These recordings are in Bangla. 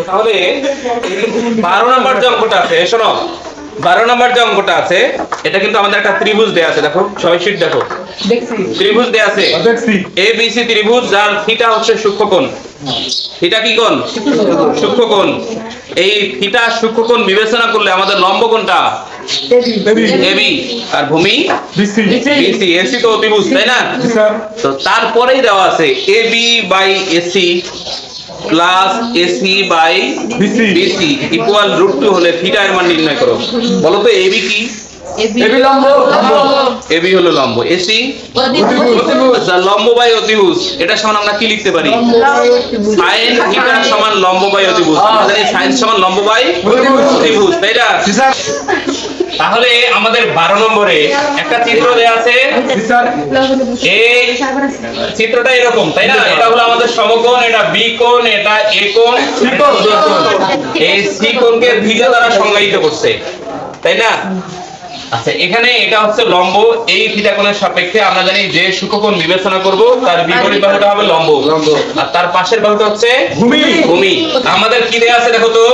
তাহলে 12 নম্বর যে অঙ্কটা আছে, শোনো, 12 নম্বর যে অঙ্কটা আছে এটা কিন্তু আমাদের একটা ত্রিভুজ দেয়া আছে। দেখো সবাই শীট দেখো, ত্রিভুজ দেয়া আছে এবিসি ত্রিভুজ, যার থিটা হচ্ছে সূক্ষ্মকোণ। থিটা কি কোণ? সূক্ষ্মকোণ। এই থিটা সূক্ষ্মকোণ বিবেচনা করলে আমাদের লম্ব কোণটা এবি আর ভূমি বিসি। এসি তো অতিভুজ, তাই না? তো তারপরেই দেওয়া আছে AB by AC plus AC by BC equal √2 হলে থিটা এর মান নির্ণয় করো। বলো তো এবি কি? এবি লম্ব। এবি হলো লম্ব, এসি অতিভুজ। আচ্ছা, লম্ব বাই অতিভুজ এটা সমান আমরা কি লিখতে পারি? সাইন থিটা সমান লম্ব বাই অতিভুজ। আমাদের এই সাইন সমান লম্ব বাই অতিভুজ, তাই না? তাহলে আমাদের 12 নম্বরে একটা চিত্র দেয়া আছে। এই চিত্রটা এরকম, তাই না? এটা হলো আমাদের সমকোণ, এটা বি কোণ, এটা এ কোণ, এই সি কোণকে থিটা দ্বারা সংজ্ঞায়িত করছে, তাই না? আচ্ছা, এখানে এটা হচ্ছে লম্ব। এই থিটা কোণের সাপেক্ষে আমরা জানি যে সূক্ষ্মকোণ বিবেচনা করব তার বিপরীত বাহুটা হবে লম্ব, আর তার পাশের বাহুটা হচ্ছে ভূমি। আমাদের কি দেয়া আছে দেখো তো,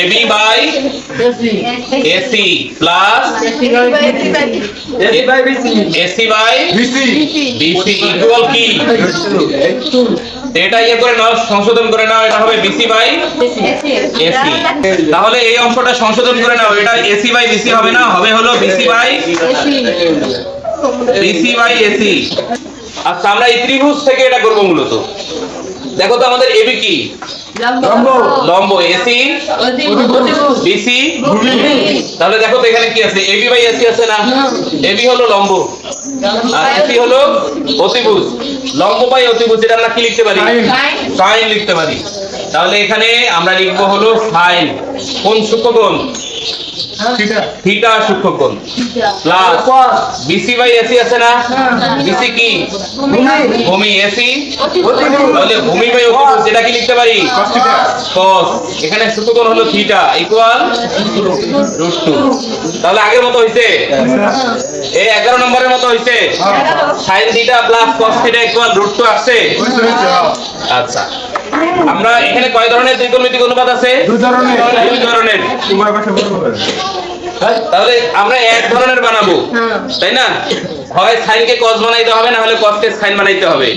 AB by AC plus AC by BC equal কি? এটা ইয়ে করে নাও, সংশোধন করে নাও, এটা হবে বিসি বাই এসি। তাহলে এই অংশটা সংশোধন করে নাও, এটা এসি বাই বিসি হবে না, হবে হলো বিসি বাই এসি। আচ্ছা, আমরা এই ত্রিভুজ থেকে এটা করব মূলত। দেখো তো আমাদের এবি কি? লম্ব, এসি বিসি ভূমি। তাহলে দেখো তো এখানে কি আছে? এবি বাই এসি আছে না? এবি হলো লম্ব আর এসি হলো অতিভুজ। লম্ব বাই অতিভুজ এটা আমরা কি লিখতে পারি? সাইন লিখতে পারি। তাহলে এখানে আমরা লিখবো হলো সাইন কোন সূক্ষ্মকোণ? থিটা সূক্ষ্মকোণ প্লাস বিসি বাই এসি আছে না? বিসি কি? ভূমি, এসি তাহলে ভূমি বাই অতিভুজ এটা কি লিখতে পারি? cos। এখানে সূক্ষ্মকোণ হলো থিটা ইকুয়াল √2। তাহলে আগের মতো হইছে, এই 11 নম্বরের মতো হইছে। sin theta plus cos theta equal √2 আসছে। আচ্ছা, আমরা এখানে কয় ধরনের ত্রিকোণমিতিক অনুপাত আছে? দুই ধরনের। তাহলে আমরা এক ধরনের বানাবো, তাই না? হয় sin কে cos বানাইতে হবে, না হলে cos কে sin বানাইতে হবে।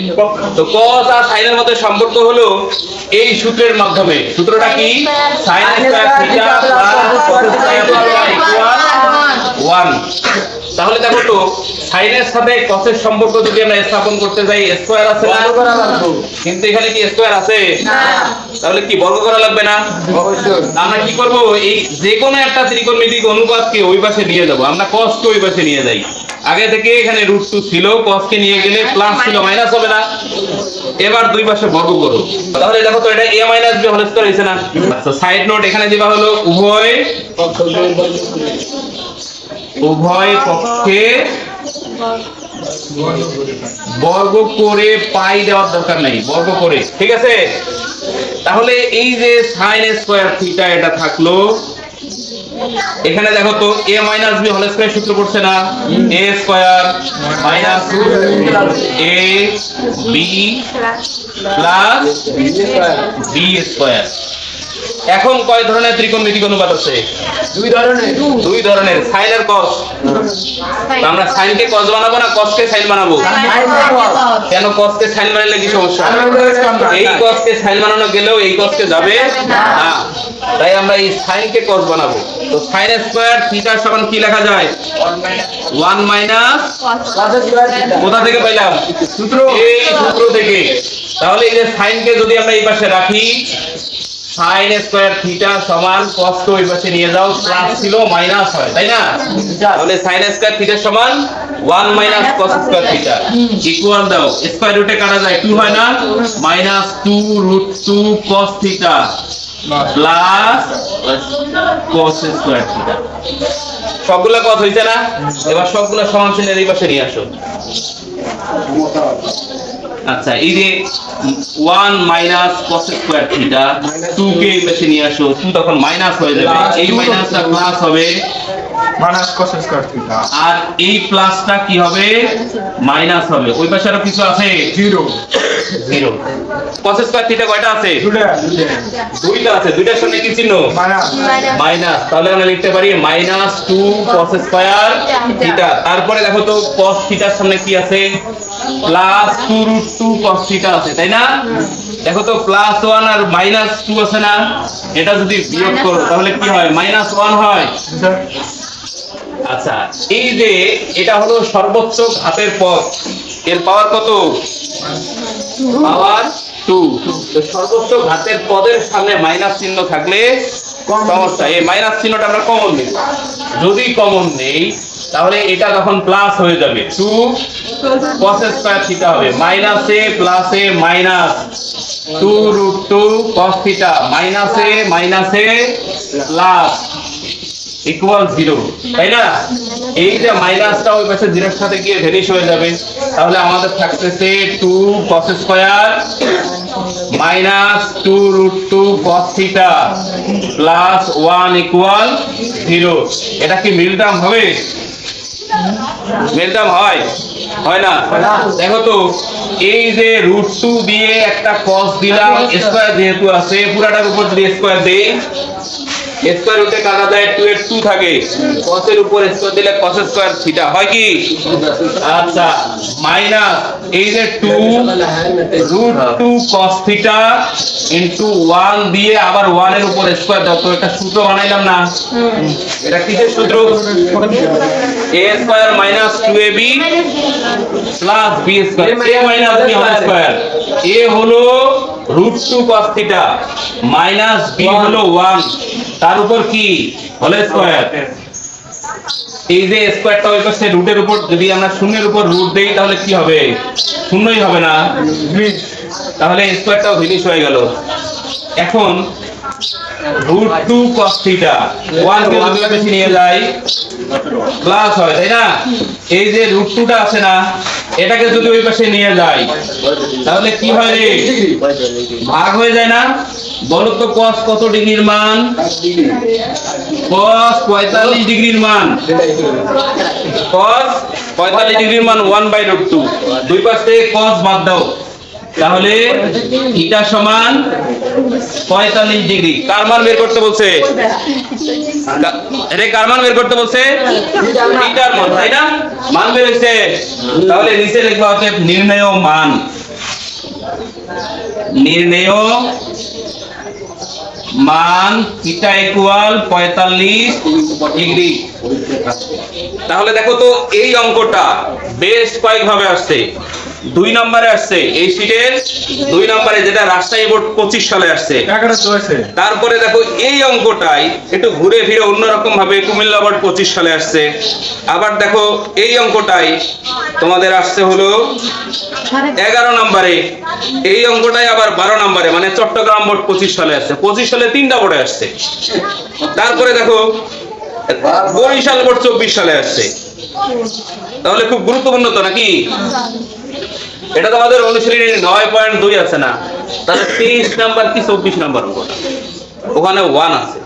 তো cos আর sin এর মধ্যে সম্পর্ক হলো এই সূত্রের মাধ্যমে। সূত্রটা কি? sin square theta plus cos square theta equal 1। তাহলে দেখো তো sin এর সাথে cos এর সম্পর্ক যদি আমরা স্থাপন করতে যাই, স্কয়ার আছে না? কিন্তু এখানে কি স্কয়ার আছে? না। তাহলে কি বর্গ করা লাগবে না? অবশ্যই। আমরা কি করব? এই যে কোনো একটা ত্রিকোণমিতিক অনুপাতকে ওই পাশে নিয়ে যাব। আমরা cos কে ওই পাশে নিয়ে যাই। আগে থেকে এখানে √2 ছিল, cos কে নিয়ে গেলে প্লাস ছিল, মাইনাস হবে না? এবার দুই পাশে বর্গ করো। তাহলে দেখো তো এটা a - b হোল স্কয়ার হইছে না? আচ্ছা, সাইড নোট এখানে দিবা হলো উভয় পক্ষে বর্গ করে পাই দেওয়ার দরকার নাই, বর্গ করে, ঠিক আছে? তাহলে এই যে sin স্কয়ার থিটা এটা থাকলো, এখানে দেখো তো a - b হোল স্কয়ার সূত্র পড়ছে না? a square minus a b plus b square. এখন কয় ধরনের ত্রিকোণমিতিক অনুপাত আছে? দুই ধরনের, sin আর cos। আমরা sin কে cos বানাবো না cos কে sin বানাবো? কেন? cos কে sin বানালে কি সমস্যা? এই cos কে sin বানানো গেলেও এই cos কে যাবে না, তাই আমরা এই sin কে cos বানাবো। তো sin স্কয়ার থিটা সমান কি লেখা যায়? 1 মাইনাস কোথা থেকে পাইলাম? সূত্র, এই সূত্র থেকে। তাহলে এই যে sin কে যদি আমরা এই পাশে রাখি, sin স্কয়ার থিটা সমান cos কে ওই পাশে নিয়ে যাও, প্লাস ছিল মাইনাস হয়, তাই না? তাহলে sin স্কয়ার থিটা সমান 1 minus cos square theta equal দাও, স্কয়ার রুটে কাটা যায় 2 হয় না? Minus 2 √2 cos theta plus cos square theta. সবগুলা cos হইছে না? এবার সবগুলা সমান চিহ্নের এই পাশে নিয়ে আসো। আচ্ছা, এই যে 1 মাইনাস cos স্কয়ার থিটা 2 কে এই পাশে নিয়ে আসো, 2 তখন মাইনাস হয়ে যাবে, এই মাইনাসটা প্লাস হবে মাইনাস cos স্কয়ার থিটা আর এই প্লাসটা কি হবে মাইনাস হবে ওই পাশে আরো কিছু আছে 0 0 cos স্কয়ার থিটা কয়টা আছে দুইটা আছে দুইটার সামনে কি চিহ্ন মাইনাস মাইনাস তাহলে আমরা লিখতে পারি মাইনাস 2 cos স্কয়ার থিটা তারপরে দেখো তো cos থিটার সামনে কি আছে প্লাস 2 রুট 2 cos থিটা আছে তাই না দেখো তো প্লাস 1 আর মাইনাস 2 আছে না এটা যদি বিয়োগ করো তাহলে কি হয় মাইনাস 1 হয় আচ্ছা এই যে এটা হলো সর্বোচ্চ ঘাতের পদ এর পাওয়ার কত পাওয়ার 2 তো সর্বোচ্চ ঘাতের পদের সামনে মাইনাস চিহ্ন থাকলে সমস্যা এই মাইনাস চিহ্নটা আমরা কমন নেব যদি কমন নেই তাহলে এটা তখন প্লাস হয়ে যাবে 2 cos স্কয়ার থিটা হবে মাইনাসে প্লাসে মাইনাস 2 রুট 2 cos থিটা মাইনাসে প্লাস ইকুয়াল 0 তাই না এই যে মাইনাসটা ওই পাশে 0 এর সাথে গিয়ে ভ্যানিশ হয়ে যাবে তাহলে আমাদের থাকতেছে 2 cos square minus 2 root 2 cos theta plus 1 equal 0 এটা কি মিল টার্ম হবে মিল টার্ম হয় না দেখো তো এই যে রুট 2 দিয়ে একটা cos দিলাম স্কয়ার যেহেতু আছে পুরাটার উপর যদি স্কয়ার দেই স্কয়ার রুটে কাটা যায় 2 এর 2 থাকে cos এর উপর স্কয়ার দিলে cos স্কয়ার থিটা হয় কি আচ্ছা মাইনাস এই যে 2 রুট 2 cos থিটা ইনটু 1 দিয়ে আবার 1 এর উপর স্কয়ার দাও তো একটা সূত্র বানাইলাম না এটা কিসের সূত্র a square minus 2ab plus b square a minus b whole square a হলো root 2 cos theta minus b হলো 1 তার উপর কি হোল স্কয়ার এই যে স্কয়ারটা ওই পাশে রুটের উপর যদি আমরা শূন্যের উপর রুট দেই তাহলে কি হবে শূন্যই হবে না তাহলে স্কয়ারটাও ভিনিশ হয়ে গেল এখন রুট 2 cos থিটা 1 কে যদি বেশি নিয়ে যাই প্লাস হয় তাই না এই যে রুট 2টা আছে না এটাকে যদি ওই পাশে নিয়ে যাই তাহলে কি হয় রে ভাগ হয়ে যায় না বলো তো cos কত ডিগ্রির মান cos 45 ডিগ্রির মান cos 45 ডিগ্রির মান 1/√2 দুই পাশ থেকে cos বাদ দাও তাহলে থিটা সমান 45 ডিগ্রি কার মান বের করতে বলছে আরে কার মান বের করতে বলছে থিটার মান তাই না মান বের হইছে তাহলে নিচে লিখবা হচ্ছে নির্ণেয় মান থিটা ইকুয়াল 45 ডিগ্রি তাহলে দেখো তো এই অঙ্কটা বেশ কয়েকভাবে আসছে 2 নম্বরে আসছে এই শীটের 2 নম্বরে যেটা রাজশাহী বোর্ড 25 সালে আসছে তারপরে দেখো এই অঙ্কটাই একটু ঘুরে ফিরে অন্যরকম ভাবে কুমিল্লা বোর্ড 25 সালে আসছে আবার দেখো এই অঙ্কটাই তোমাদের আসছে হলো 11 নম্বরে এই অঙ্কটাই আবার 12 নম্বরে মানে চট্টগ্রাম বোর্ড 25 সালে আসছে 25 সালে 3টা বোর্ডে আসছে তারপরে দেখো বরিশাল বোর্ড 24 সালে আসছে তাহলে খুব গুরুত্বপূর্ণ তো নাকি এটা তোমাদের অনুশীলনী 9.2 আছে না তাহলে 23 নাম্বার কি 24 নাম্বার ওখানে 1 আছে